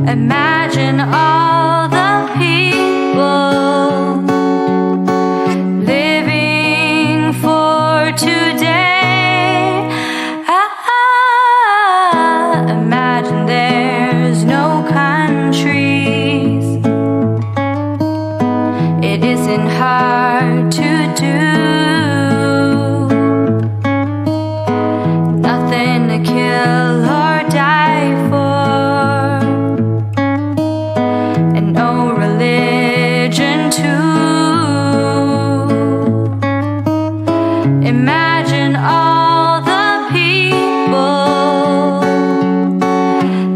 Imagine all the people living for today. Imagine there's no countries. It isn't hard to do. Nothing to kill or die for, and no religion too. Imagine all the people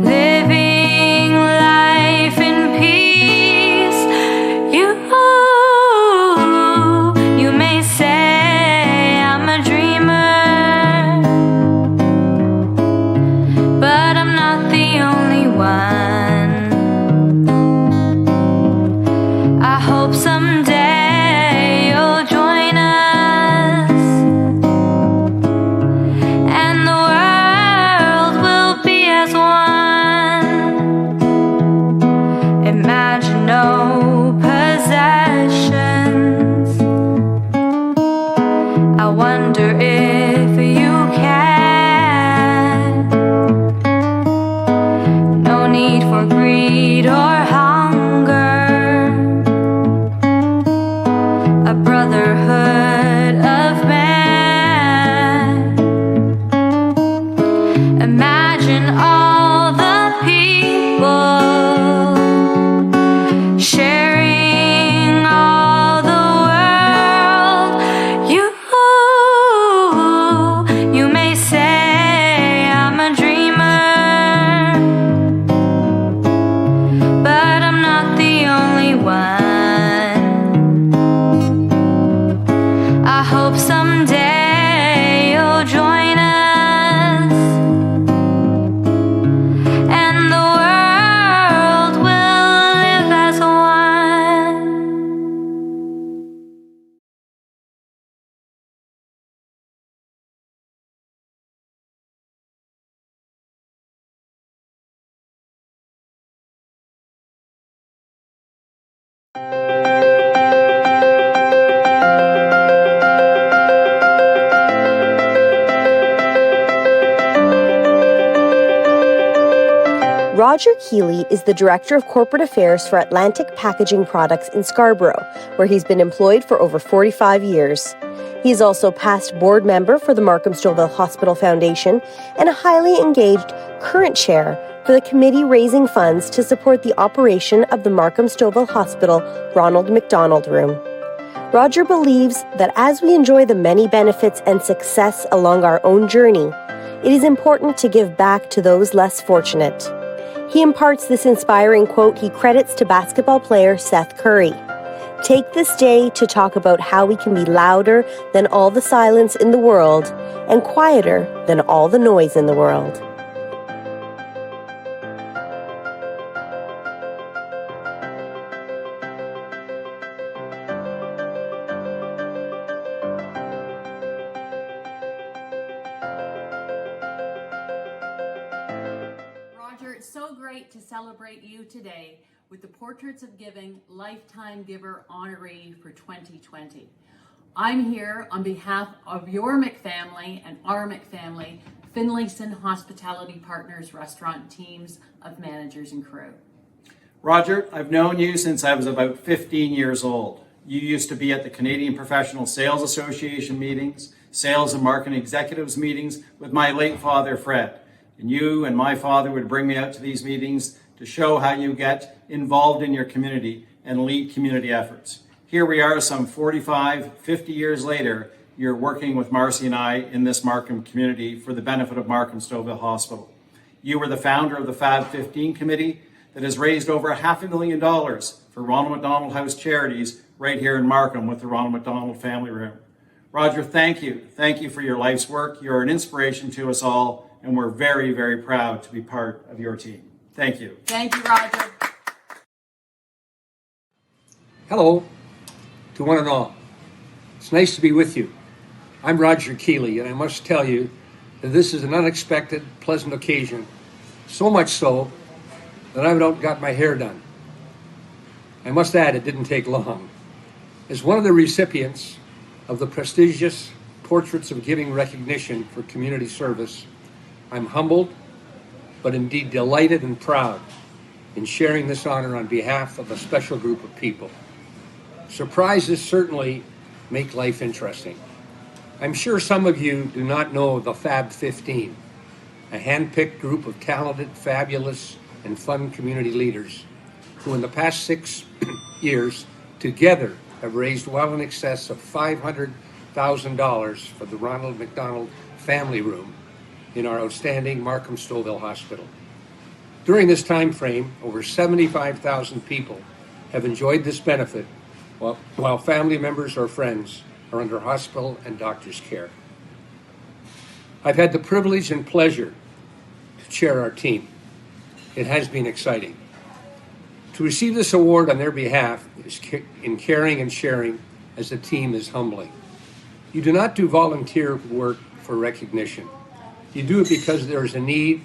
living life in peace. You may say I'm a dreamer, but I'm not the only one. I hope someday you'll join us, and the world will be as one. Imagine no possessions. I wonder if you can. No need for greed or hunger. A brotherhood of man. Imagine all the people sharing all the world. You may say I'm a dreamer, but I'm not the only one. I hope someday you'll join us, and the world will live as one. Roger Keeley is the Director of Corporate Affairs for Atlantic Packaging Products in Scarborough, where he's been employed for over 45 years. He is also past board member for the Markham Stouffville Hospital Foundation and a highly engaged current chair for the committee raising funds to support the operation of the Markham Stouffville Hospital Ronald McDonald Room. Roger believes that as we enjoy the many benefits and success along our own journey, it is important to give back to those less fortunate. He imparts this inspiring quote he credits to basketball player Seth Curry. Take this day to talk about how we can be louder than all the silence in the world and quieter than all the noise in the world. Roger, it's so great to celebrate you today with the Portraits of Giving Lifetime Giver Honoree for 2020. I'm here on behalf of your McFamily and our McFamily, Finlayson Hospitality Partners restaurant teams of managers and crew. Roger, I've known you since I was about 15 years old. You used to be at the Canadian Professional Sales Association meetings, sales and marketing executives meetings with my late father, Fred. And you and my father would bring me out to these meetings to show how you get involved in your community and lead community efforts. Here we are some 45, 50 years later, you're working with Marcy and I in this Markham community for the benefit of Markham Stouffville Hospital. You were the founder of the Fab 15 committee that has raised over $500,000 for Ronald McDonald House charities right here in Markham with the Ronald McDonald Family Room. Roger, thank you. Thank you for your life's work. You're an inspiration to us all, and we're very, very proud to be part of your team. Thank you. Thank you, Roger. Hello to one and all. It's nice to be with you. I'm Roger Keeley, and I must tell you that this is an unexpected, pleasant occasion. So much so that I went out and got my hair done. I must add, it didn't take long. As one of the recipients of the prestigious Portraits of Giving recognition for community service, I'm humbled, but indeed delighted and proud in sharing this honor on behalf of a special group of people. Surprises certainly make life interesting. I'm sure some of you do not know the Fab 15, a hand-picked group of talented, fabulous, and fun community leaders who in the past 6 years together have raised well in excess of $500,000 for the Ronald McDonald Family Room in our outstanding Markham Stouffville Hospital. During this time frame, over 75,000 people have enjoyed this benefit while family members or friends are under hospital and doctor's care. I've had the privilege and pleasure to chair our team. It has been exciting. To receive this award on their behalf in caring and sharing as a team is humbling. You do not do volunteer work for recognition. You do it because there is a need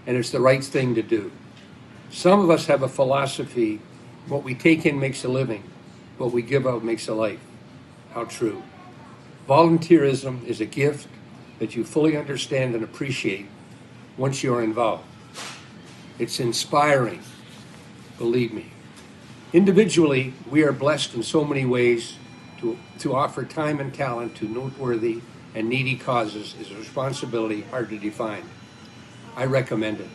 and it's the right thing to do. Some of us have a philosophy, what we take in makes a living, what we give out makes a life. How true. Volunteerism is a gift that you fully understand and appreciate once you're involved. It's inspiring, believe me. Individually, we are blessed in so many ways to offer time and talent to noteworthy and needy causes is a responsibility hard to define. I recommend it.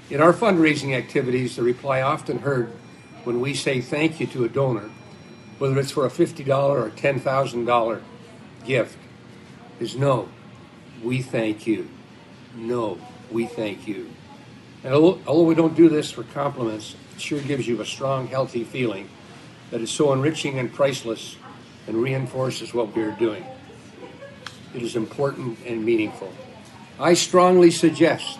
In our fundraising activities, the reply often heard when we say thank you to a donor, whether it's for a $50 or $10,000 gift, is no, we thank you. No, we thank you. And although we don't do this for compliments, it sure gives you a strong, healthy feeling that is so enriching and priceless and reinforces what we are doing. It is important and meaningful. I strongly suggest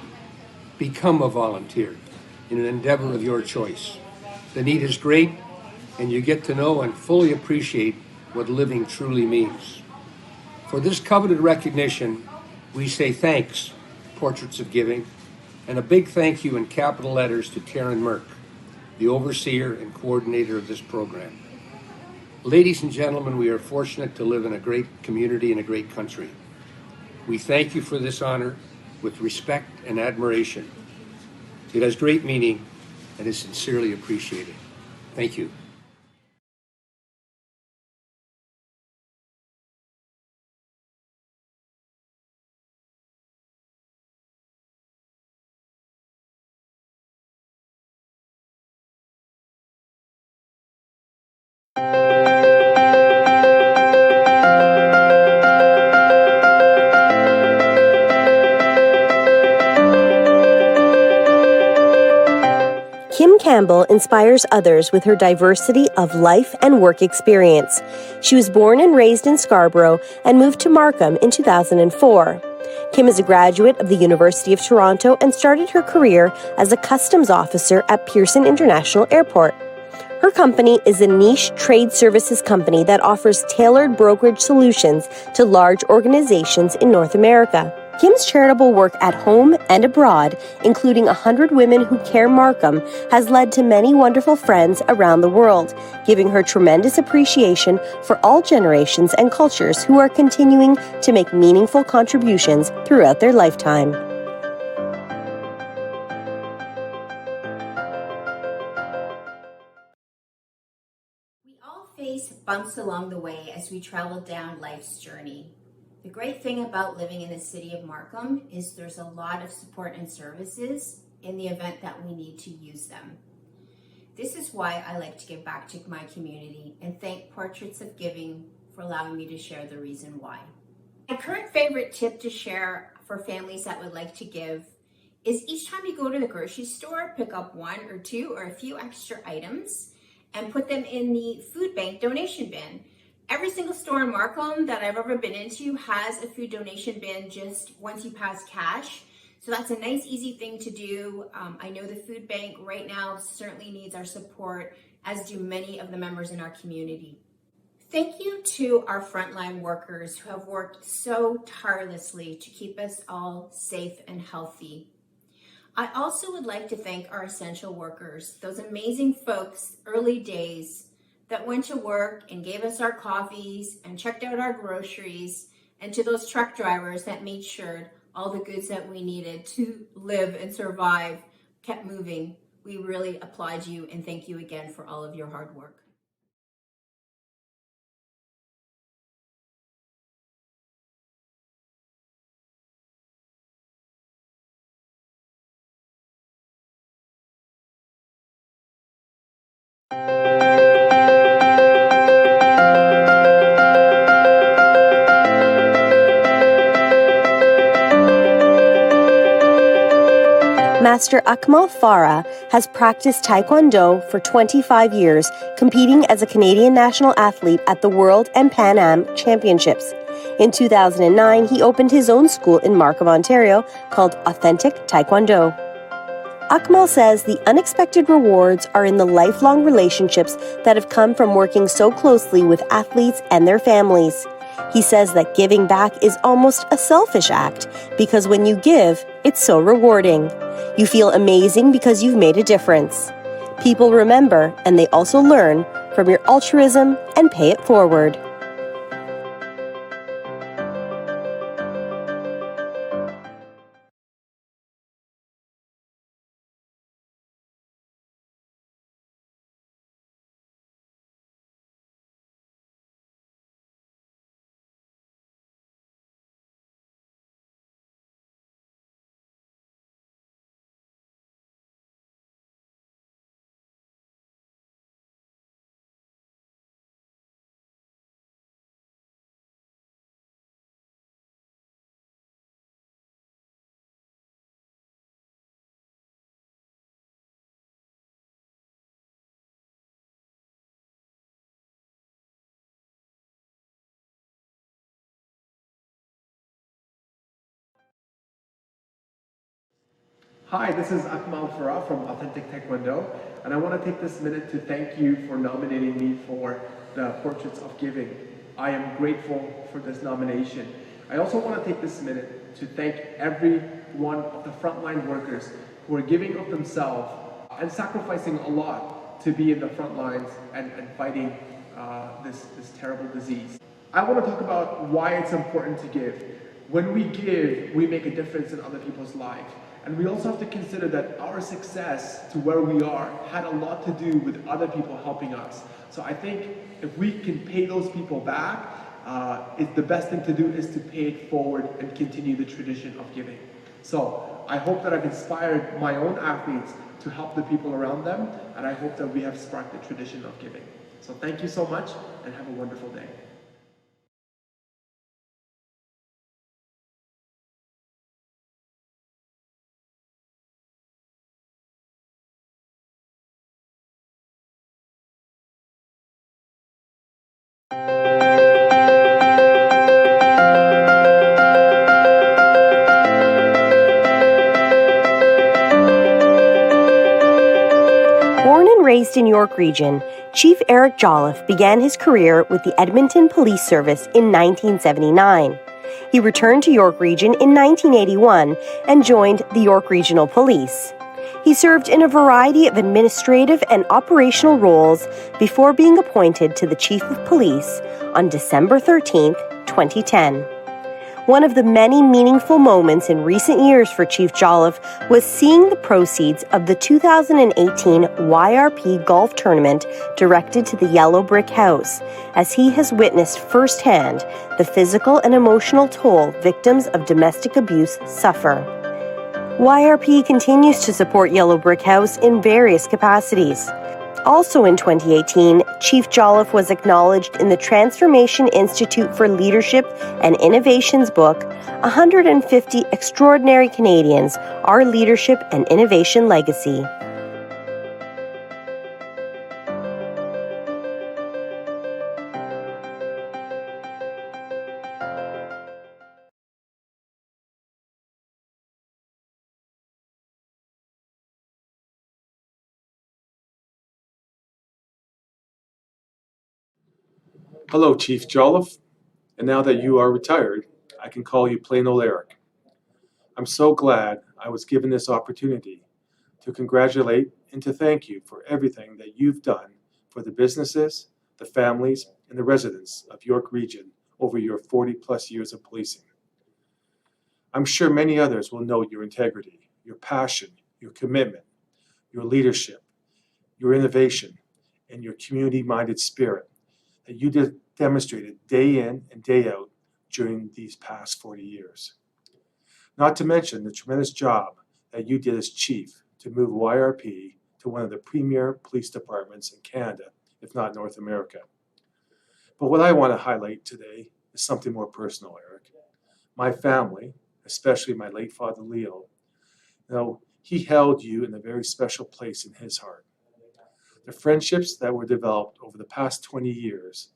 become a volunteer in an endeavor of your choice. The need is great, and you get to know and fully appreciate what living truly means. For this coveted recognition, we say thanks, Portraits of Giving, and a big thank you in capital letters to Karen Merck, the overseer and coordinator of this program. Ladies and gentlemen, we are fortunate to live in a great community and a great country. We thank you for this honor with respect and admiration. It has great meaning and is sincerely appreciated. Thank you. Kim Campbell inspires others with her diversity of life and work experience. She was born and raised in Scarborough and moved to Markham in 2004. Kim is a graduate of the University of Toronto and started her career as a customs officer at Pearson International Airport. Her company is a niche trade services company that offers tailored brokerage solutions to large organizations in North America. Kim's charitable work at home and abroad, including 100 Women Who Care Markham, has led to many wonderful friends around the world, giving her tremendous appreciation for all generations and cultures who are continuing to make meaningful contributions throughout their lifetime. We all face bumps along the way as we travel down life's journey. The great thing about living in the city of Markham is there's a lot of support and services in the event that we need to use them. This is why I like to give back to my community and thank Portraits of Giving for allowing me to share the reason why. My current favorite tip to share for families that would like to give is each time you go to the grocery store, pick up one or two or a few extra items and put them in the food bank donation bin. Every single store in Markham that I've ever been into has a food donation bin just once you pass cash. So that's a nice, easy thing to do. I know the food bank right now certainly needs our support, as do many of the members in our community. Thank you to our frontline workers who have worked so tirelessly to keep us all safe and healthy. I also would like to thank our essential workers, those amazing folks, early days, that went to work and gave us our coffees and checked out our groceries, and to those truck drivers that made sure all the goods that we needed to live and survive kept moving. We really applaud you and thank you again for all of your hard work. Master Akmal Farah has practiced Taekwondo for 25 years, competing as a Canadian national athlete at the World and Pan Am Championships. In 2009, he opened his own school in Markham, Ontario, called Authentic Taekwondo. Akmal says the unexpected rewards are in the lifelong relationships that have come from working so closely with athletes and their families. He says that giving back is almost a selfish act because when you give, it's so rewarding. You feel amazing because you've made a difference. People remember and they also learn from your altruism and pay it forward. Hi, this is Akmal Farah from Authentic Taekwondo, and I want to take this minute to thank you for nominating me for the Portraits of Giving. I am grateful for this nomination. I also want to take this minute to thank every one of the frontline workers who are giving of themselves and sacrificing a lot to be in the front lines and fighting this terrible disease. I want to talk about why it's important to give. When we give, we make a difference in other people's lives. And we also have to consider that our success to where we are had a lot to do with other people helping us. So I think if we can pay those people back, the best thing to do is to pay it forward and continue the tradition of giving. So I hope that I've inspired my own athletes to help the people around them, and I hope that we have sparked the tradition of giving. So thank you so much, and have a wonderful day. Born and raised in York Region, Chief Eric Jolliffe began his career with the Edmonton Police Service in 1979. He returned to York Region in 1981 and joined the York Regional Police. He served in a variety of administrative and operational roles before being appointed to the Chief of Police on December 13, 2010. One of the many meaningful moments in recent years for Chief Jolliffe was seeing the proceeds of the 2018 YRP golf tournament directed to the Yellow Brick House, as he has witnessed firsthand the physical and emotional toll victims of domestic abuse suffer. YRP continues to support Yellow Brick House in various capacities. Also in 2018, Chief Jolliffe was acknowledged in the Transformation Institute for Leadership and Innovation's book, 150 Extraordinary Canadians, Our Leadership and Innovation Legacy. Hello, Chief Jolliffe, and now that you are retired, I can call you plain old Eric. I'm so glad I was given this opportunity to congratulate and to thank you for everything that you've done for the businesses, the families, and the residents of York Region over your 40-plus years of policing. I'm sure many others will note your integrity, your passion, your commitment, your leadership, your innovation, and your community-minded spirit that you demonstrated day in and day out during these past 40 years. Not to mention the tremendous job that you did as chief to move YRP to one of the premier police departments in Canada, if not North America. But what I want to highlight today is something more personal, Eric. My family, especially my late father Leo, he held you in a very special place in his heart. The friendships that were developed over the past 20 years,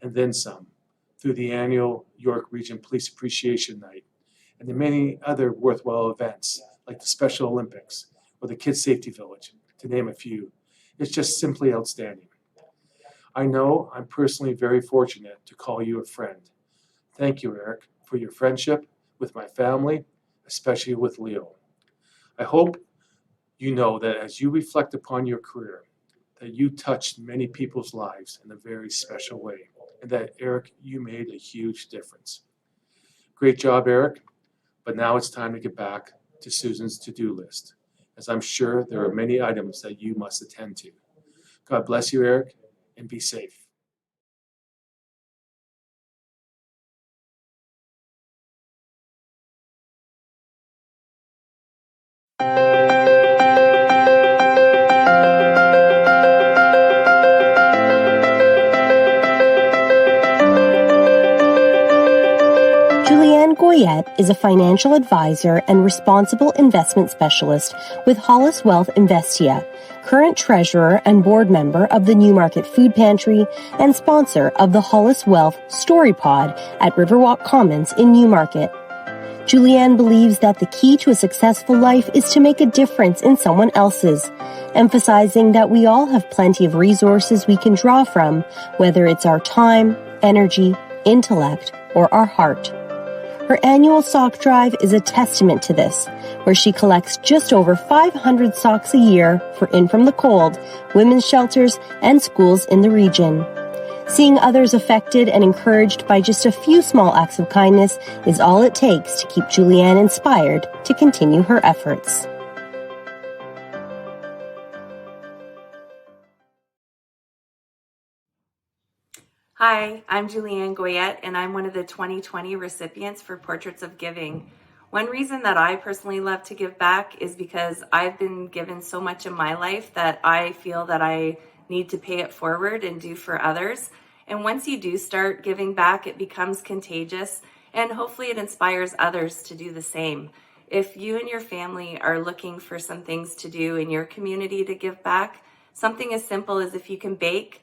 and then some, through the annual York Region Police Appreciation Night, and the many other worthwhile events like the Special Olympics or the Kids Safety Village, to name a few, is just simply outstanding. I know I'm personally very fortunate to call you a friend. Thank you, Eric, for your friendship with my family, especially with Leo. I hope you know that as you reflect upon your career, that you touched many people's lives in a very special way, and that, Eric, you made a huge difference. Great job, Eric, but now it's time to get back to Susan's to-do list, as I'm sure there are many items that you must attend to. God bless you, Eric, and be safe. Julianne Goyette is a financial advisor and responsible investment specialist with Hollis Wealth Investia, current treasurer and board member of the Newmarket Food Pantry and sponsor of the Hollis Wealth Story Pod at Riverwalk Commons in Newmarket. Julianne believes that the key to a successful life is to make a difference in someone else's, emphasizing that we all have plenty of resources we can draw from, whether it's our time, energy, intellect, or our heart. Her annual sock drive is a testament to this, where she collects just over 500 socks a year for In From the Cold, women's shelters, and schools in the region. Seeing others affected and encouraged by just a few small acts of kindness is all it takes to keep Julianne inspired to continue her efforts. Hi, I'm Julianne Goyette, and I'm one of the 2020 recipients for Portraits of Giving. One reason that I personally love to give back is because I've been given so much in my life that I feel that I need to pay it forward and do for others. And once you do start giving back, it becomes contagious, and hopefully it inspires others to do the same. If you and your family are looking for some things to do in your community to give back, something as simple as if you can bake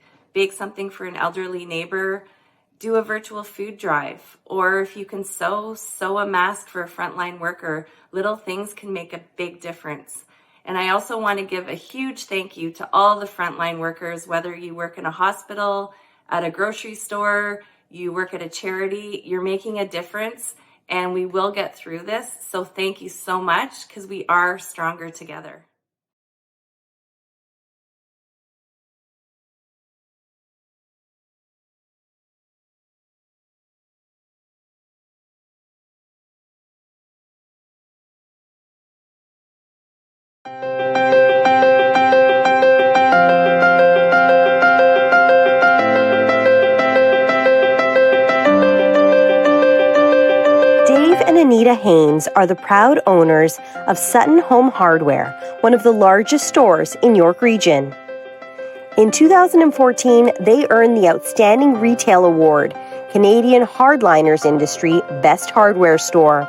something for an elderly neighbor, do a virtual food drive, or if you can sew a mask for a frontline worker. Little things can make a big difference. And I also want to give a huge thank you to all the frontline workers, whether you work in a hospital, at a grocery store, you work at a charity, you're making a difference, and we will get through this. So thank you so much, because we are stronger together. Anita Haynes are the proud owners of Sutton Home Hardware, one of the largest stores in York Region. In 2014, they earned the Outstanding Retail Award, Canadian Hardliners Industry Best Hardware Store.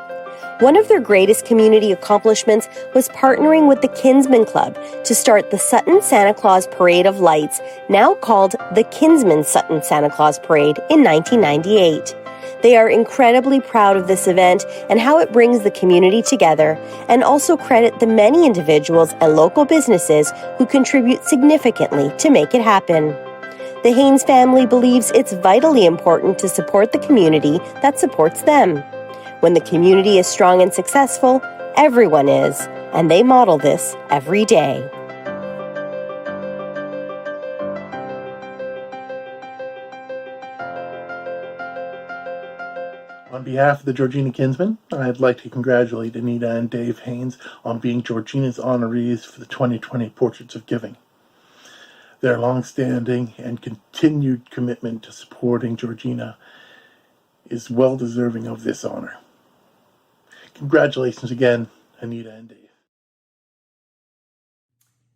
One of their greatest community accomplishments was partnering with the Kinsman Club to start the Sutton Santa Claus Parade of Lights, now called the Kinsman Sutton Santa Claus Parade, in 1998. They are incredibly proud of this event and how it brings the community together, and also credit the many individuals and local businesses who contribute significantly to make it happen. The Haynes family believes it's vitally important to support the community that supports them. When the community is strong and successful, Everyone is, and they model this every day. On behalf of the Georgina Kinsmen, I'd like to congratulate Anita and Dave Haynes on being Georgina's honorees for the 2020 Portraits of Giving. Their long-standing and continued commitment to supporting Georgina is well deserving of this honor. Congratulations again, Anita and Dave.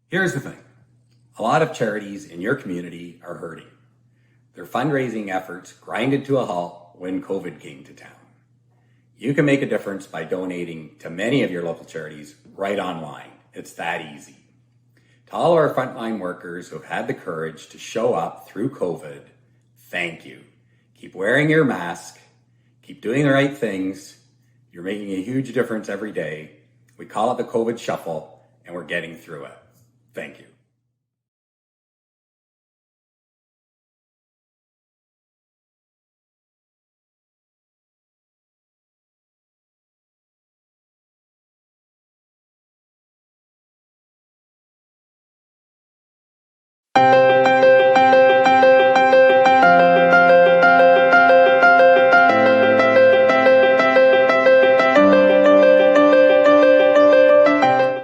Here's the thing. A lot of charities in your community are hurting. Their fundraising efforts grinded to a halt when COVID came to town. You can make a difference by donating to many of your local charities right online. It's that easy. To all our frontline workers who have had the courage to show up through COVID, thank you. Keep wearing your mask. Keep doing the right things. You're making a huge difference every day. We call it the COVID shuffle, and we're getting through it. Thank you.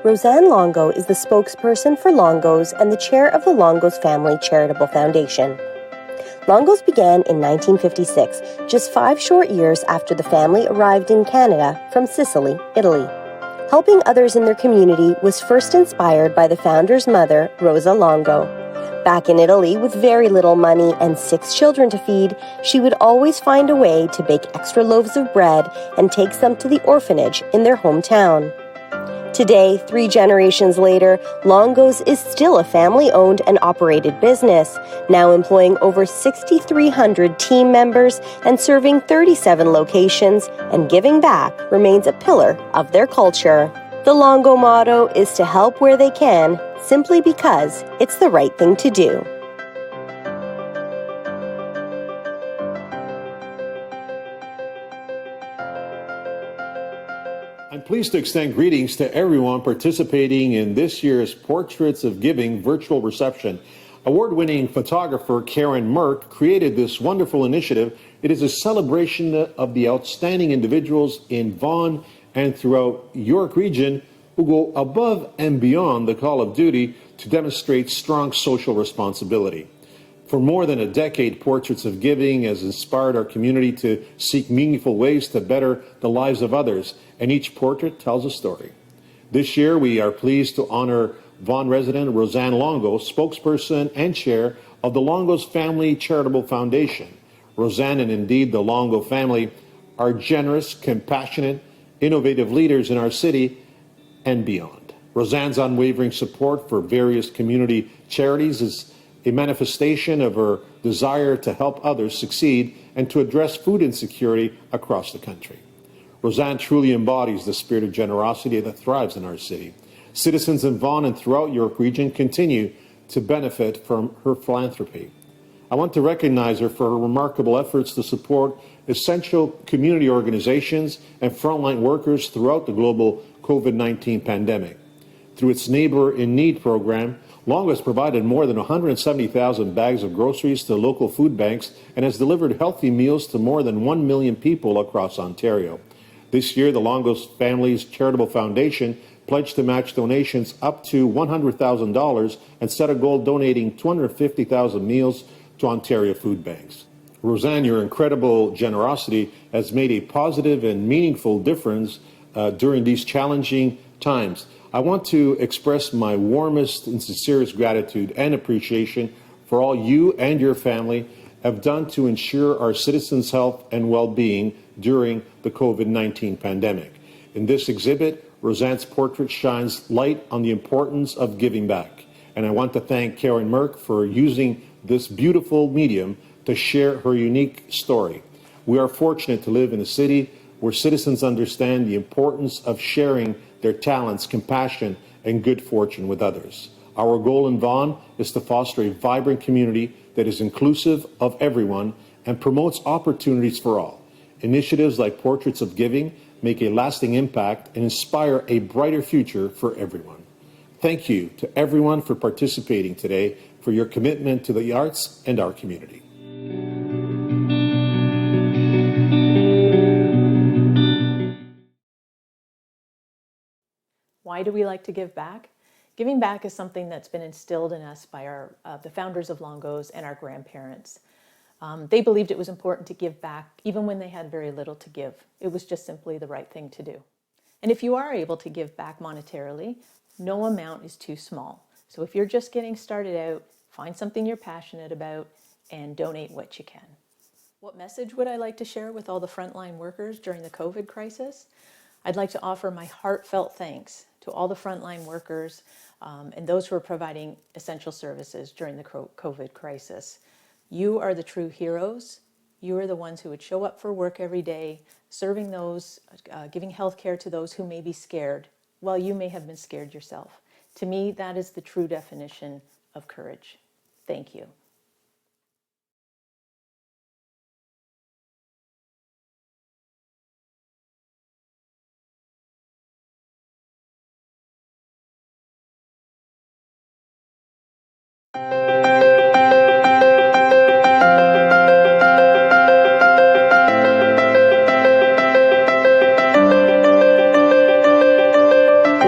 Roseanne Longo is the spokesperson for Longos and the chair of the Longos Family Charitable Foundation. Longos began in 1956, just 5 short years after the family arrived in Canada from Sicily, Italy. Helping others in their community was first inspired by the founder's mother, Rosa Longo. Back in Italy, with very little money and 6 children to feed, she would always find a way to bake extra loaves of bread and take some to the orphanage in their hometown. Today, 3 generations later, Longos is still a family-owned and operated business, now employing over 6,300 team members and serving 37 locations, and giving back remains a pillar of their culture. The Longo motto is to help where they can, simply because it's the right thing to do. I'm pleased to extend greetings to everyone participating in this year's Portraits of Giving virtual reception. Award-winning photographer Karen Merck created this wonderful initiative. It is a celebration of the outstanding individuals in Vaughan and throughout York Region who go above and beyond the call of duty to demonstrate strong social responsibility. For more than a decade, Portraits of Giving has inspired our community to seek meaningful ways to better the lives of others, and each portrait tells a story. This year, we are pleased to honor Vaughan resident Roseanne Longo, spokesperson and chair of the Longos Family Charitable Foundation. Roseanne and indeed the Longo family are generous, compassionate, innovative leaders in our city and beyond. Roseanne's unwavering support for various community charities is a manifestation of her desire to help others succeed and to address food insecurity across the country. Roseanne truly embodies the spirit of generosity that thrives in our city. Citizens in Vaughan and throughout York Region continue to benefit from her philanthropy. I want to recognize her for her remarkable efforts to support essential community organizations and frontline workers throughout the global COVID-19 pandemic. Through its Neighbor in Need program, Longo has provided more than 170,000 bags of groceries to local food banks and has delivered healthy meals to more than 1 million people across Ontario. This year, the Longos Family's Charitable Foundation pledged to match donations up to $100,000 and set a goal donating 250,000 meals to Ontario food banks. Roseanne, your incredible generosity has made a positive and meaningful difference during these challenging times. I want to express my warmest and sincerest gratitude and appreciation for all you and your family have done to ensure our citizens' health and well-being during the COVID-19 pandemic. In this exhibit, Roseanne's portrait shines light on the importance of giving back. And I want to thank Karen Merck for using this beautiful medium to share her unique story. We are fortunate to live in a city where citizens understand the importance of sharing their talents, compassion, and good fortune with others. Our goal in Vaughan is to foster a vibrant community that is inclusive of everyone and promotes opportunities for all. Initiatives like Portraits of Giving make a lasting impact, and inspire a brighter future for everyone. Thank you to everyone for participating today, for your commitment to the arts and our community. Why do we like to give back? Giving back is something that's been instilled in us by the founders of Longo's and our grandparents. They believed it was important to give back even when they had very little to give. It was just simply the right thing to do. And if you are able to give back monetarily, no amount is too small. So if you're just getting started out, find something you're passionate about and donate what you can. What message would I like to share with all the frontline workers during the COVID crisis? I'd like to offer my heartfelt thanks to all the frontline workers and those who are providing essential services during the COVID crisis. You are the true heroes. You are the ones who would show up for work every day, serving those, giving health care to those who may be scared, while you may have been scared yourself. To me, that is the true definition of courage. Thank you.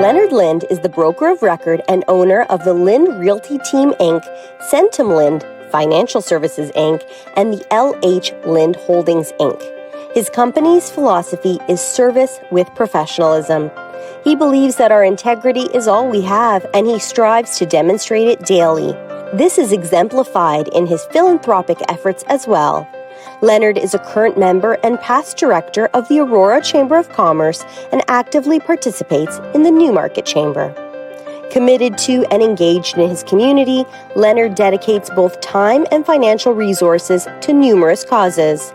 Leonard Lind is the broker of record and owner of the Lind Realty Team Inc., Centum Lind Financial Services Inc., and the LH Lind Holdings Inc. His company's philosophy is service with professionalism. He believes that our integrity is all we have, and he strives to demonstrate it daily. This is exemplified in his philanthropic efforts as well. Leonard is a current member and past director of the Aurora Chamber of Commerce and actively participates in the Newmarket Chamber. Committed to and engaged in his community, Leonard dedicates both time and financial resources to numerous causes.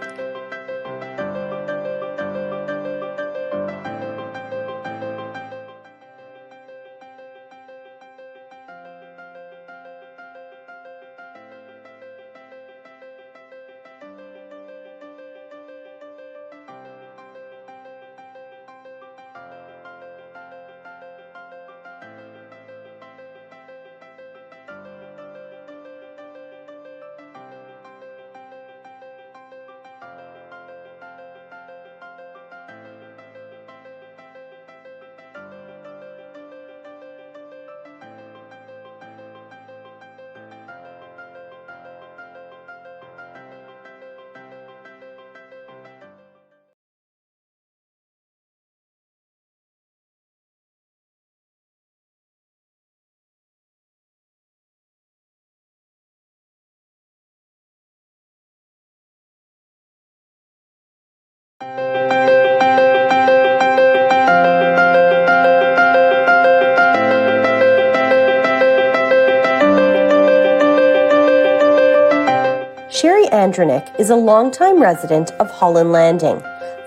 Sherry Andronick is a longtime resident of Holland Landing,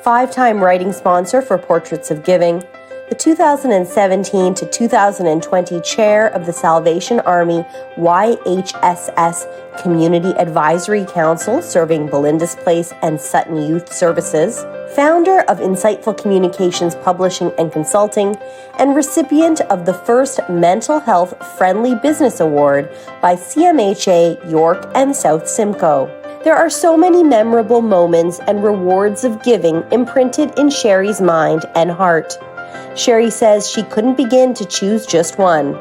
5-time writing sponsor for Portraits of Giving, the 2017 to 2020 chair of the Salvation Army YHSS Community Advisory Council serving Belinda's Place and Sutton Youth Services, founder of Insightful Communications Publishing and Consulting, and recipient of the first Mental Health Friendly Business Award by CMHA York and South Simcoe. There are so many memorable moments and rewards of giving imprinted in Sherry's mind and heart. Sherry says she couldn't begin to choose just one.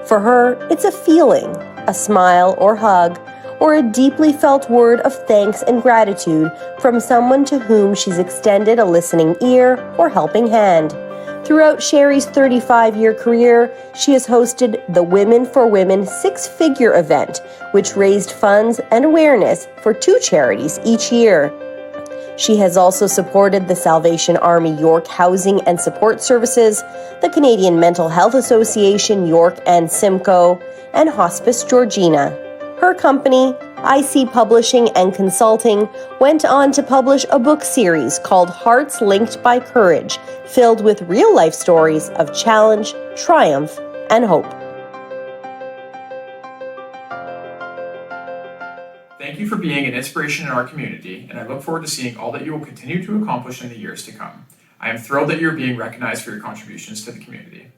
For her, it's a feeling, a smile or hug, or a deeply felt word of thanks and gratitude from someone to whom she's extended a listening ear or helping hand. Throughout Sherry's 35-year career, she has hosted the Women for Women 6-figure event, which raised funds and awareness for 2 charities each year. She has also supported the Salvation Army York Housing and Support Services, the Canadian Mental Health Association York and Simcoe, and Hospice Georgina. Her company, IC Publishing and Consulting, went on to publish a book series called Hearts Linked by Courage, filled with real-life stories of challenge, triumph, and hope. Thank you for being an inspiration in our community, and I look forward to seeing all that you will continue to accomplish in the years to come. I am thrilled that you're being recognized for your contributions to the community.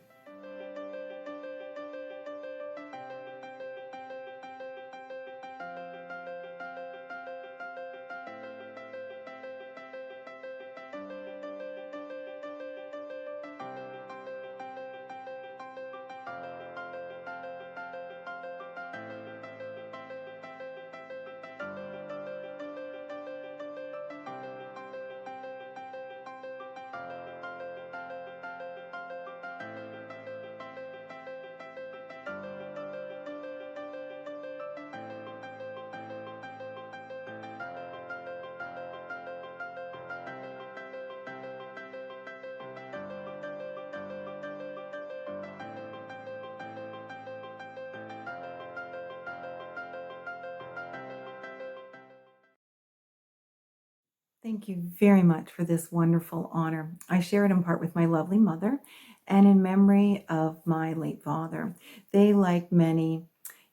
Thank you very much for this wonderful honor. I share it in part with my lovely mother and in memory of my late father. They, like many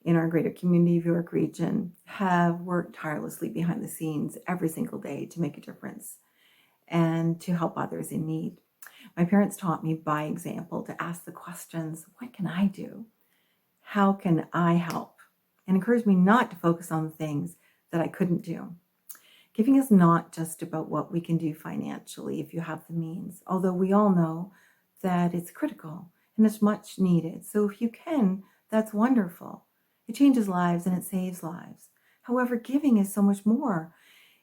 in our greater community of York Region, have worked tirelessly behind the scenes every single day to make a difference and to help others in need. My parents taught me by example to ask the questions, what can I do? How can I help? And encouraged me not to focus on the things that I couldn't do. Giving is not just about what we can do financially if you have the means, although we all know that it's critical and it's much needed. So if you can, that's wonderful. It changes lives and it saves lives. However, giving is so much more.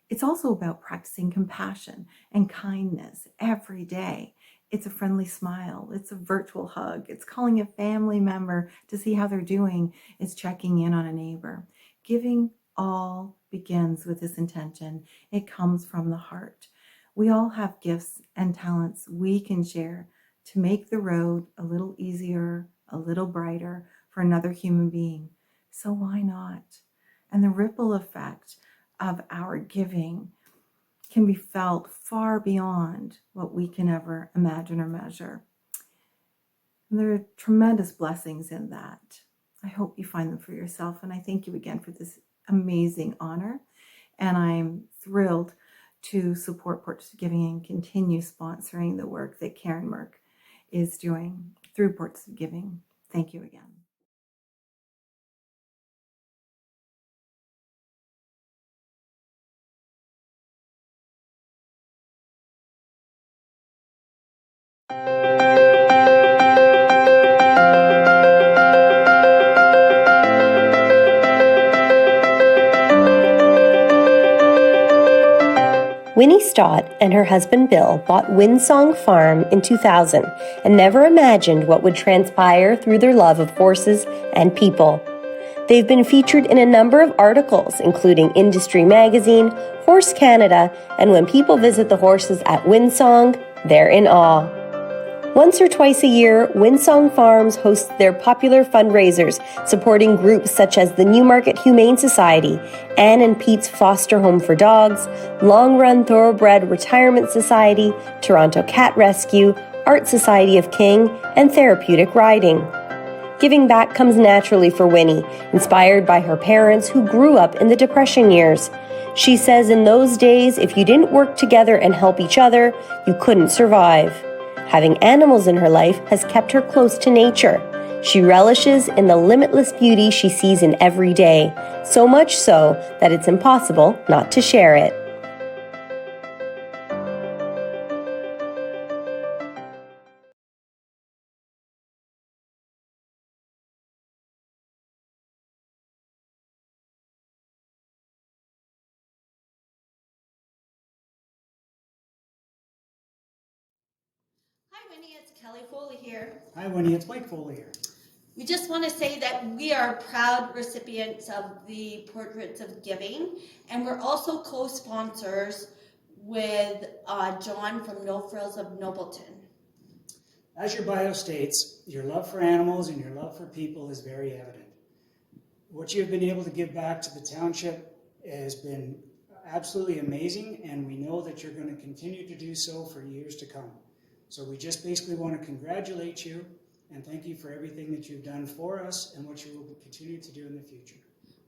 It's also about practicing compassion and kindness every day. It's a friendly smile. It's a virtual hug. It's calling a family member to see how they're doing. It's checking in on a neighbor. Giving all begins with this intention. It comes from the heart. We all have gifts and talents we can share to make the road a little easier, a little brighter for another human being. So why not? And the ripple effect of our giving can be felt far beyond what we can ever imagine or measure. And there are tremendous blessings in that. I hope you find them for yourself. And I thank you again for this amazing honor. And I'm thrilled to support Portraits of Giving and continue sponsoring the work that Karen Merck is doing through Portraits of Giving. Thank you again. Winnie Stott and her husband Bill bought Windsong Farm in 2000 and never imagined what would transpire through their love of horses and people. They've been featured in a number of articles, including Industry Magazine, Horse Canada, and when people visit the horses at Windsong, they're in awe. Once or twice a year, Windsong Farms hosts their popular fundraisers, supporting groups such as the Newmarket Humane Society, Anne and Pete's Foster Home for Dogs, Long Run Thoroughbred Retirement Society, Toronto Cat Rescue, Art Society of King, and Therapeutic Riding. Giving back comes naturally for Winnie, inspired by her parents who grew up in the Depression years. She says in those days, if you didn't work together and help each other, you couldn't survive. Having animals in her life has kept her close to nature. She relishes in the limitless beauty she sees in every day, so much so that it's impossible not to share it. Hi Winnie, it's Kelly Foley here. Hi Winnie, it's Mike Foley here. We just want to say that we are proud recipients of the Portraits of Giving, and we're also co-sponsors with John from No Frills of Nobleton. As your bio states, your love for animals and your love for people is very evident. What you've been able to give back to the township has been absolutely amazing, and we know that you're going to continue to do so for years to come. So we just basically want to congratulate you and thank you for everything that you've done for us and what you will continue to do in the future.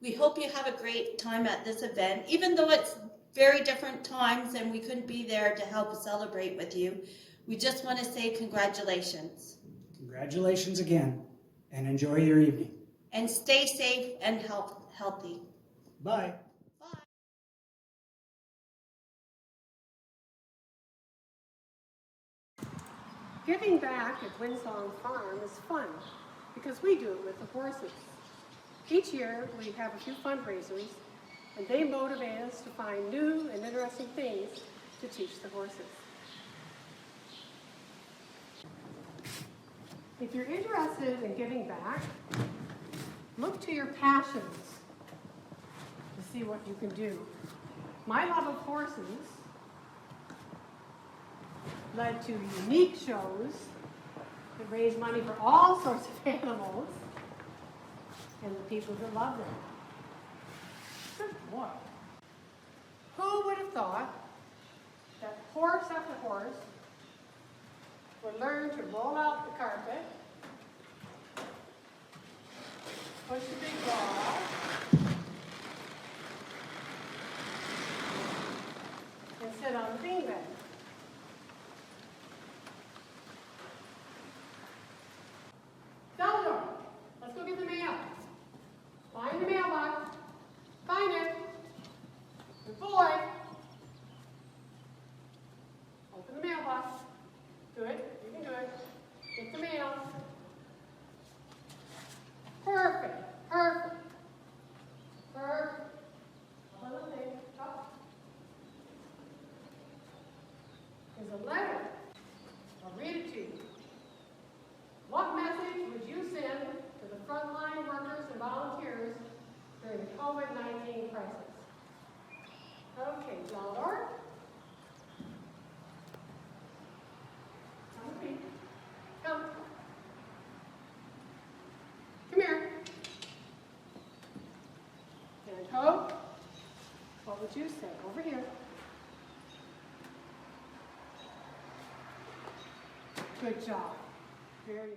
We hope you have a great time at this event, even though it's very different times and we couldn't be there to help celebrate with you. We just want to say congratulations. Congratulations again, and enjoy your evening. And stay safe and healthy. Bye. Giving back at Winsong Farm is fun because we do it with the horses. Each year we have a few fundraisers and they motivate us to find new and interesting things to teach the horses. If you're interested in giving back, look to your passions to see what you can do. My love of horses led to unique shows that raise money for all sorts of animals and the people that love them. Good boy. Who would have thought that horse after horse would learn to roll out the carpet, push the big ball, and sit on the beanbag? Salvador, let's go get the mail. Find the mailbox. Find it. Good boy. Open the mailbox. Good. You can do it. Get the mail. Perfect. Perfect. Perfect. Up on the thing. Up. There's a letter. I'll read it to you. What message would you send to the frontline workers and volunteers during the COVID-19 crisis? Okay, Salvador. Come with me. Come. Come here. And Hope, what would you say? Over here. Good job. Very nice.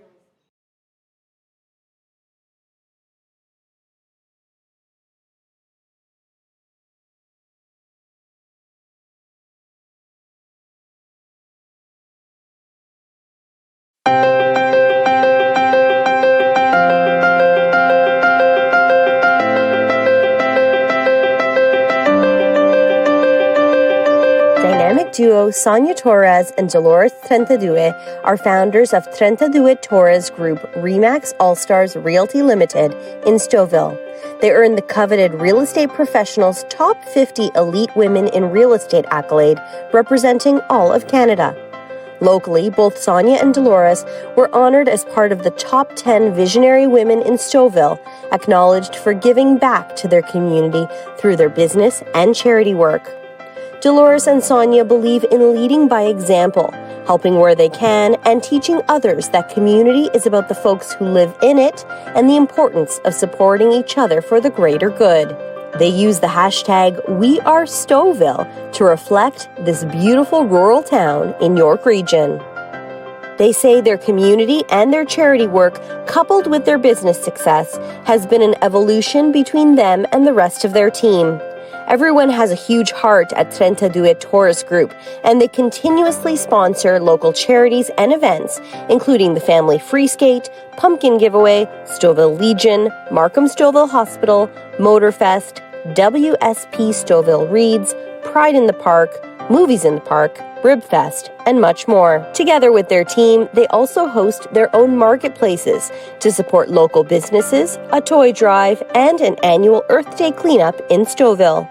Dynamic duo Sonia Torres and Dolores Trentadue are founders of Trentadue Torres Group Remax All-Stars Realty Limited in Stouffville. They earned the coveted Real Estate Professionals Top 50 Elite Women in Real Estate accolade, representing all of Canada. Locally, both Sonia and Dolores were honored as part of the top 10 visionary women in Stouffville, acknowledged for giving back to their community through their business and charity work. Dolores and Sonia believe in leading by example, helping where they can, and teaching others that community is about the folks who live in it and the importance of supporting each other for the greater good. They use the hashtag #WeAreStouffville to reflect this beautiful rural town in York Region. They say their community and their charity work, coupled with their business success, has been an evolution between them and the rest of their team. Everyone has a huge heart at Trentadue Torres Group, and they continuously sponsor local charities and events, including the Family Free Skate, Pumpkin Giveaway, Stouffville Legion, Markham Stouffville Hospital, Motorfest, WSP Stouffville Reads, Pride in the Park, Movies in the Park, Ribfest, and much more. Together with their team, they also host their own marketplaces to support local businesses, a toy drive, and an annual Earth Day cleanup in Stouffville.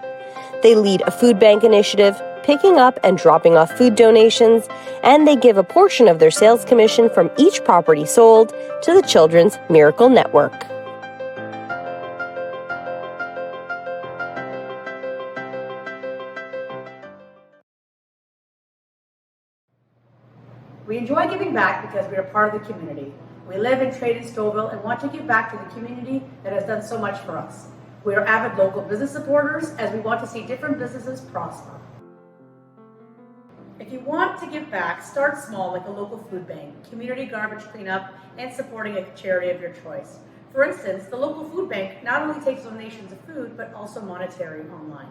They lead a food bank initiative, picking up and dropping off food donations, and they give a portion of their sales commission from each property sold to the Children's Miracle Network. We enjoy giving back because we are part of the community. We live and trade in Stouffville and want to give back to the community that has done so much for us. We are avid local business supporters as we want to see different businesses prosper. If you want to give back, start small like a local food bank, community garbage cleanup, and supporting a charity of your choice. For instance, the local food bank not only takes donations of food, but also monetary online.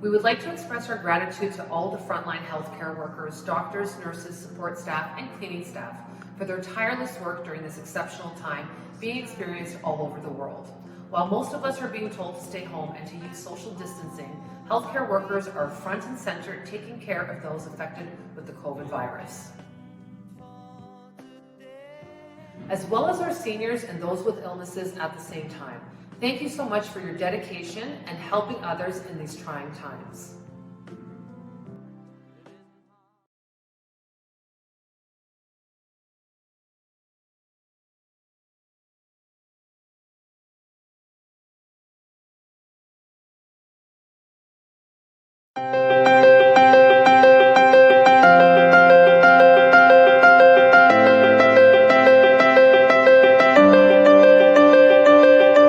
We would like to express our gratitude to all the frontline healthcare workers, doctors, nurses, support staff, and cleaning staff for their tireless work during this exceptional time being experienced all over the world. While most of us are being told to stay home and to use social distancing, healthcare workers are front and center taking care of those affected with the COVID virus. As well as our seniors and those with illnesses at the same time. Thank you so much for your dedication and helping others in these trying times.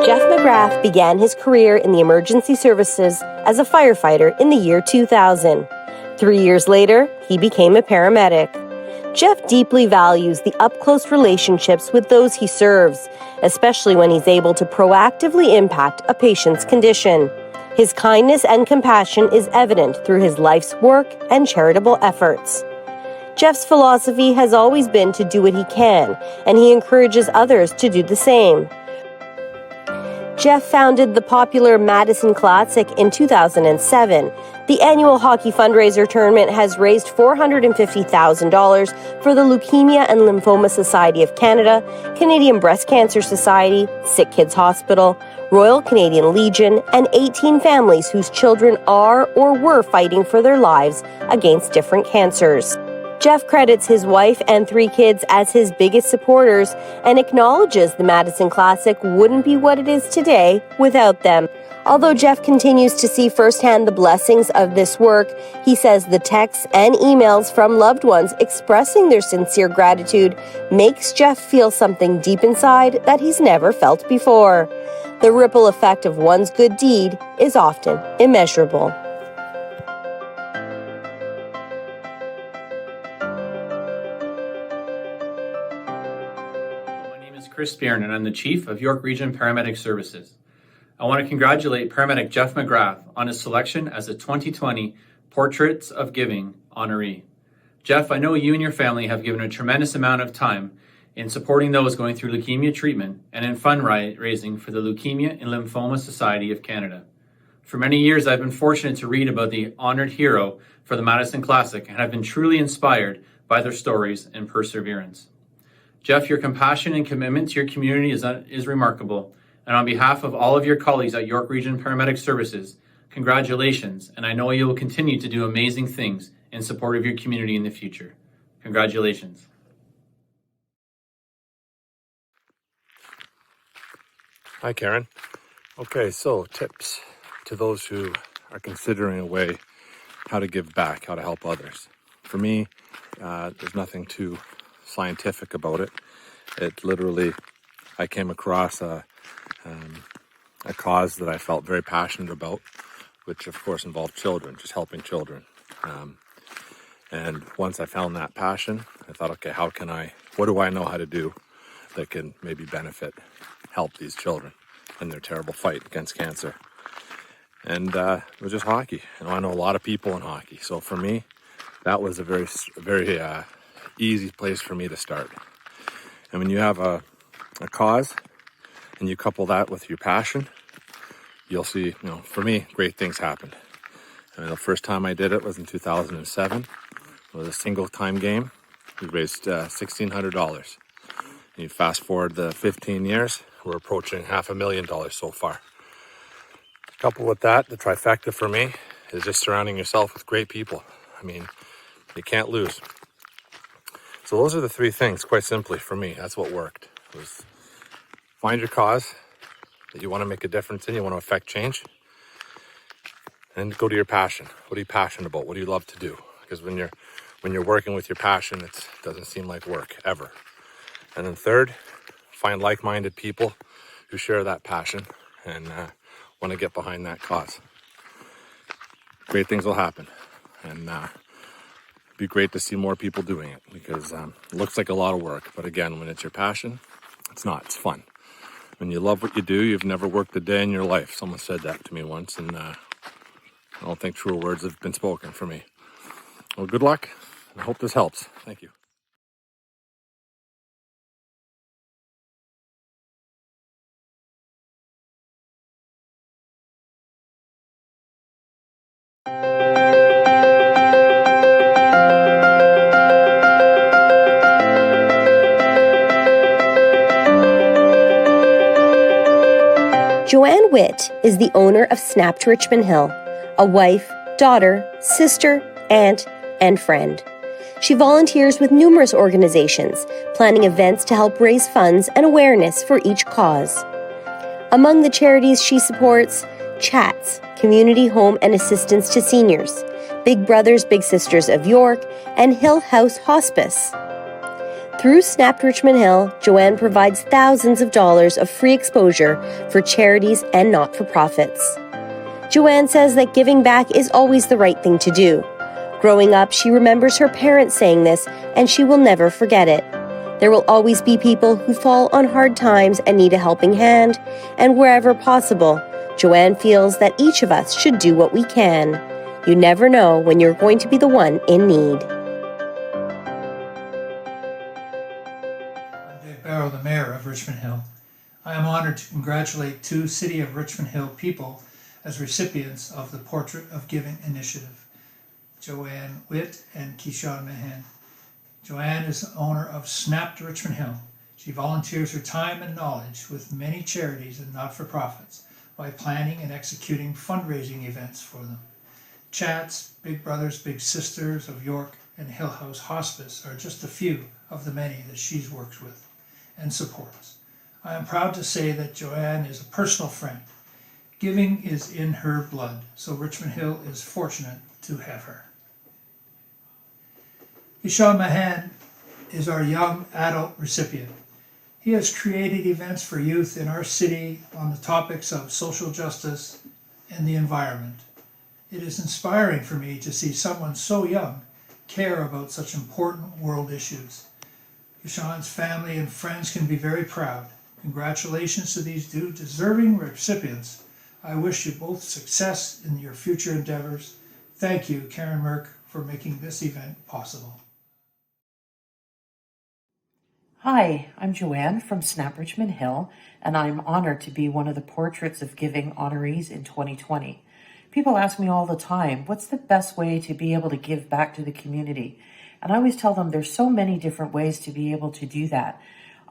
Jeff McGrath began his career in the emergency services as a firefighter in the year 2000. 3 years later, he became a paramedic. Jeff deeply values the up-close relationships with those he serves, especially when he's able to proactively impact a patient's condition. His kindness and compassion is evident through his life's work and charitable efforts. Jeff's philosophy has always been to do what he can, and he encourages others to do the same. Jeff founded the popular Madison Classic in 2007. The annual hockey fundraiser tournament has raised $450,000 for the Leukemia and Lymphoma Society of Canada, Canadian Breast Cancer Society, Sick Kids Hospital, Royal Canadian Legion, and 18 families whose children are or were fighting for their lives against different cancers. Jeff credits his wife and 3 kids as his biggest supporters and acknowledges the Madison Classic wouldn't be what it is today without them. Although Jeff continues to see firsthand the blessings of this work, he says the texts and emails from loved ones expressing their sincere gratitude makes Jeff feel something deep inside that he's never felt before. The ripple effect of one's good deed is often immeasurable. Chris Spearn, and I'm the Chief of York Region Paramedic Services. I want to congratulate Paramedic Jeff McGrath on his selection as a 2020 Portraits of Giving honoree. Jeff, I know you and your family have given a tremendous amount of time in supporting those going through leukemia treatment and in fundraising for the Leukemia and Lymphoma Society of Canada. For many years, I've been fortunate to read about the honored hero for the Madison Classic and have been truly inspired by their stories and perseverance. Jeff, your compassion and commitment to your community is remarkable. And on behalf of all of your colleagues at York Region Paramedic Services, congratulations. And I know you will continue to do amazing things in support of your community in the future. Congratulations. Hi, Karen. Okay, so tips to those who are considering a way how to give back, how to help others. For me, there's nothing too scientific about it. It literally, I came across a cause that I felt very passionate about, which of course involved children, just helping children. And once I found that passion, I thought, okay, what do I know how to do that can maybe help these children in their terrible fight against cancer? And it was just hockey. I know a lot of people in hockey. So for me, that was a very easy place for me to start. And when you have a cause and you couple that with your passion, you'll see, for me, great things happened. The first time I did it was in 2007. It was a single-time game. We raised $1,600. And you fast forward the 15 years, we're approaching $500,000 so far. Coupled with that, the trifecta for me is just surrounding yourself with great people. I mean, you can't lose. So those are the 3 things, quite simply, for me. That's what worked. Was find your cause that you want to make a difference in, you want to affect change, and go to your passion. What are you passionate about? What do you love to do? Because when you're working with your passion, it doesn't seem like work, ever. And then third, find like-minded people who share that passion and want to get behind that cause. Great things will happen. And it'd be great to see more people doing it, because it looks like a lot of work. But again, when it's your passion, it's not. It's fun. When you love what you do, you've never worked a day in your life. Someone said that to me once, and I don't think truer words have been spoken for me. Well, good luck. I hope this helps. Thank you. Joanne Witt is the owner of Snapped Richmond Hill, a wife, daughter, sister, aunt, and friend. She volunteers with numerous organizations, planning events to help raise funds and awareness for each cause. Among the charities she supports, CHATS, Community Home and Assistance to Seniors, Big Brothers Big Sisters of York, and Hill House Hospice. Through Snapped Richmond Hill, Joanne provides thousands of dollars of free exposure for charities and not-for-profits. Joanne says that giving back is always the right thing to do. Growing up, she remembers her parents saying this, and she will never forget it. There will always be people who fall on hard times and need a helping hand, and wherever possible, Joanne feels that each of us should do what we can. You never know when you're going to be the one in need. Barrow, the mayor of Richmond Hill. I am honored to congratulate two City of Richmond Hill people as recipients of the Portrait of Giving initiative, Joanne Witt and Keyshawn Mahan. Joanne is the owner of Snapped Richmond Hill. She volunteers her time and knowledge with many charities and not-for-profits by planning and executing fundraising events for them. Chats, Big Brothers Big Sisters of York, and Hill House Hospice are just a few of the many that she's worked with and supports. I am proud to say that Joanne is a personal friend. Giving is in her blood, so Richmond Hill is fortunate to have her. Keyshawn Mahan is our young adult recipient. He has created events for youth in our city on the topics of social justice and the environment. It is inspiring for me to see someone so young care about such important world issues. Keyshawn's family and friends can be very proud. Congratulations to these two deserving recipients. I wish you both success in your future endeavors. Thank you, Karen Merck, for making this event possible. Hi, I'm Joanne from Snap Richmond Hill, and I'm honored to be one of the Portraits of Giving honorees in 2020. People ask me all the time, what's the best way to be able to give back to the community? And I always tell them there's so many different ways to be able to do that.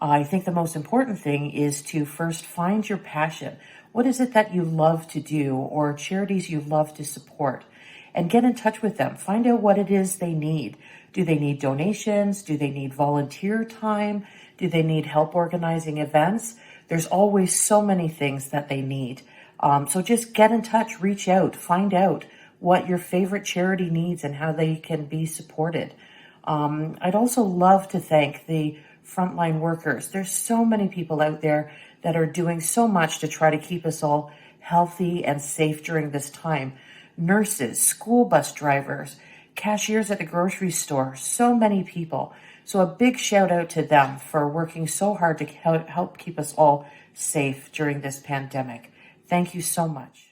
I think the most important thing is to first find your passion. What is it that you love to do, or charities you love to support? And get in touch with them. Find out what it is they need. Do they need donations? Do they need volunteer time? Do they need help organizing events? There's always so many things that they need. So just get in touch, reach out, find out what your favorite charity needs and how they can be supported. I'd also love to thank the frontline workers. There's so many people out there that are doing so much to try to keep us all healthy and safe during this time. Nurses, school bus drivers, cashiers at the grocery store, so many people. So a big shout out to them for working so hard to help keep us all safe during this pandemic. Thank you so much.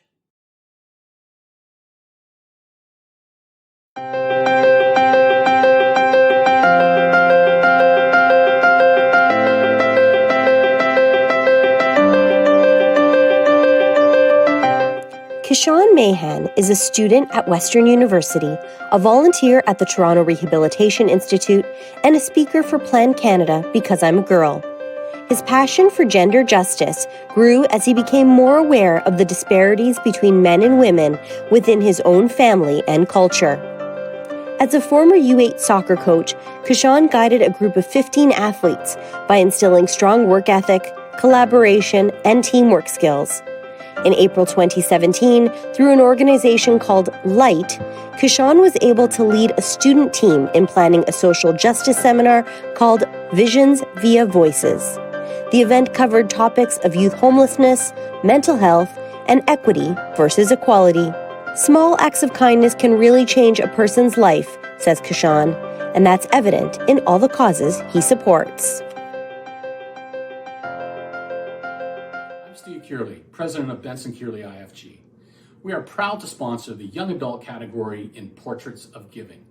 Keyshawn Mahan is a student at Western University, a volunteer at the Toronto Rehabilitation Institute, and a speaker for Plan Canada Because I'm a Girl. His passion for gender justice grew as he became more aware of the disparities between men and women within his own family and culture. As a former U8 soccer coach, Keyshawn guided a group of 15 athletes by instilling strong work ethic, collaboration, and teamwork skills. In April 2017, through an organization called Light, Keyshawn was able to lead a student team in planning a social justice seminar called Visions via Voices. The event covered topics of youth homelessness, mental health, and equity versus equality. Small acts of kindness can really change a person's life, says Keyshawn, and that's evident in all the causes he supports. Kearley, president of Benson Kearley IFG. we are proud to sponsor the Young Adult category in Portraits of Giving.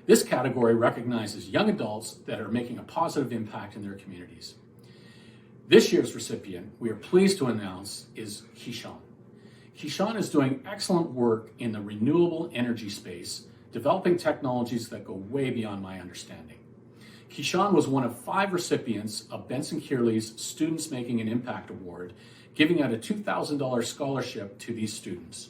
This category recognizes young adults that are making a positive impact in their communities. This year's recipient, we are pleased to announce, is Keyshawn. Keyshawn is doing excellent work in the renewable energy space, developing technologies that go way beyond my understanding. Keyshawn was one of 5 recipients of Benson Kearley's Students Making an Impact Award, giving out a $2,000 scholarship to these students.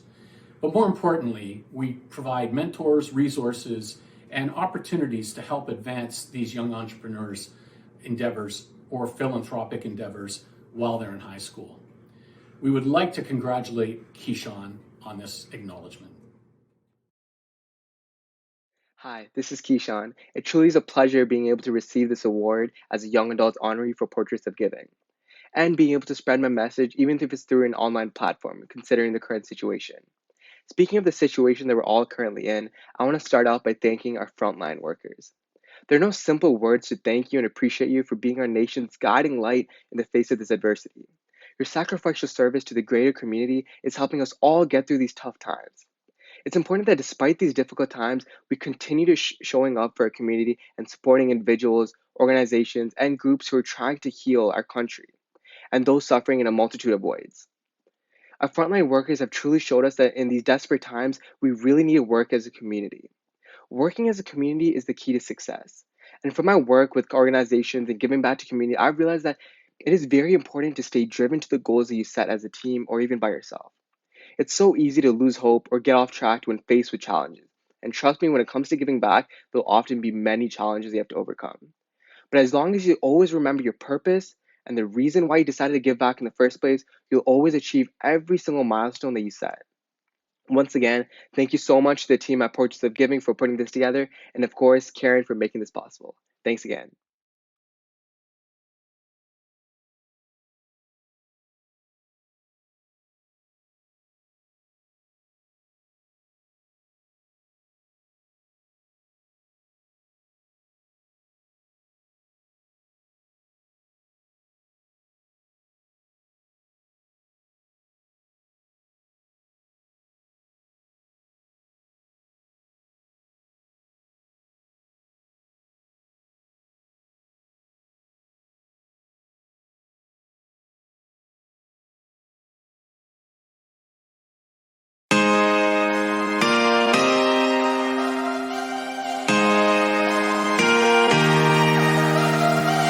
But more importantly, we provide mentors, resources, and opportunities to help advance these young entrepreneurs' endeavors or philanthropic endeavors while they're in high school. We would like to congratulate Keyshawn on this acknowledgement. Hi, this is Keyshawn. It truly is a pleasure being able to receive this award as a Young Adult Honoree for Portraits of Giving, and being able to spread my message even if it's through an online platform, considering the current situation. Speaking of the situation that we're all currently in, I want to start out by thanking our frontline workers. There are no simple words to thank you and appreciate you for being our nation's guiding light in the face of this adversity. Your sacrificial service to the greater community is helping us all get through these tough times. It's important that despite these difficult times, we continue to showing up for our community and supporting individuals, organizations, and groups who are trying to heal our country, and those suffering in a multitude of ways. Our frontline workers have truly showed us that in these desperate times, we really need to work as a community. Working as a community is the key to success. And from my work with organizations and giving back to community, I've realized that it is very important to stay driven to the goals that you set as a team or even by yourself. It's so easy to lose hope or get off track when faced with challenges. And trust me, when it comes to giving back, there'll often be many challenges you have to overcome. But as long as you always remember your purpose and the reason why you decided to give back in the first place, you'll always achieve every single milestone that you set. Once again, thank you so much to the team at Portraits of Giving for putting this together, and of course, Karen for making this possible. Thanks again.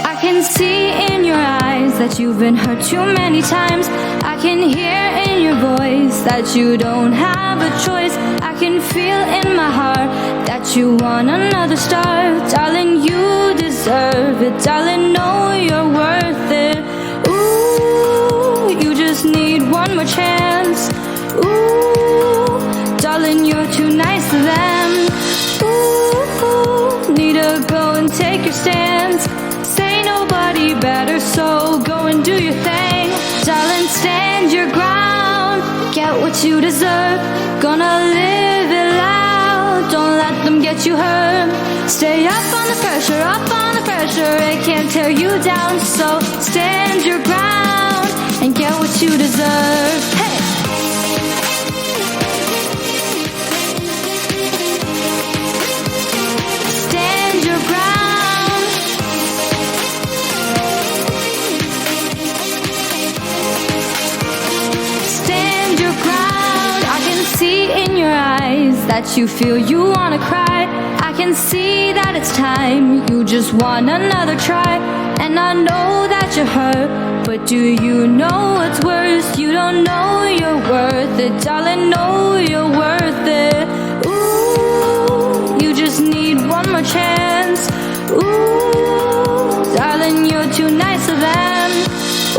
I can see in your eyes that you've been hurt too many times. I can hear in your voice that you don't have a choice. I can feel in my heart that you want another start. Darling, you deserve it. Darling, know you're worth it. Ooh, you just need one more chance. Ooh, darling, you're too nice to them. Ooh, need to go and take your stance. Say nobody better, so go and do your thing. Darling, stand your ground. Get what you deserve. Gonna live it loud. Don't let them get you hurt. Stay up on the pressure, up on the pressure. It can't tear you down, so stand your ground and get what you deserve. Hey! Stand your ground. Stand your ground. I can see in your eyes that you feel you wanna cry. I can see that it's time, you just want another try. And I know that you're hurt, but do you know what's worse? You don't know you're worth it. Darling, know you're worth it. Ooh, you just need one more chance. Ooh, darling, you're too nice for them.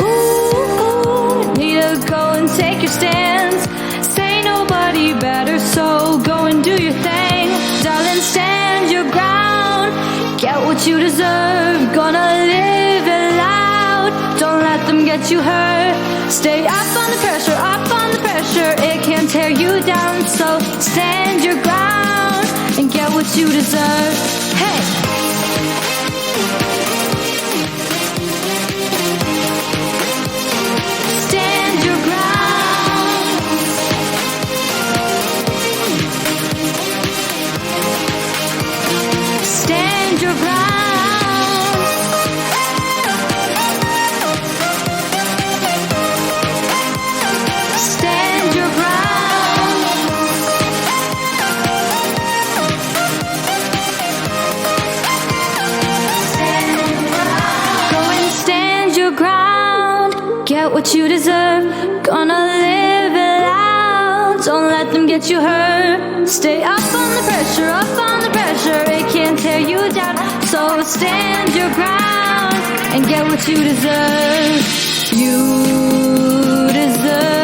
Ooh, need to go and take your stance. Say nobody better, so go and do your thing. Darling, stand your ground. Get what you deserve. Gonna live it loud. Don't let them get you hurt. Stay up on the pressure, up on the pressure. It can't tear you down, so stand your ground and get what you deserve. Hey! Stand your ground. get what you deserve. Gonna live it loud, don't let them get you hurt. Stay up on the pressure, it can't tear you down. So stand your ground and get what you deserve. You deserve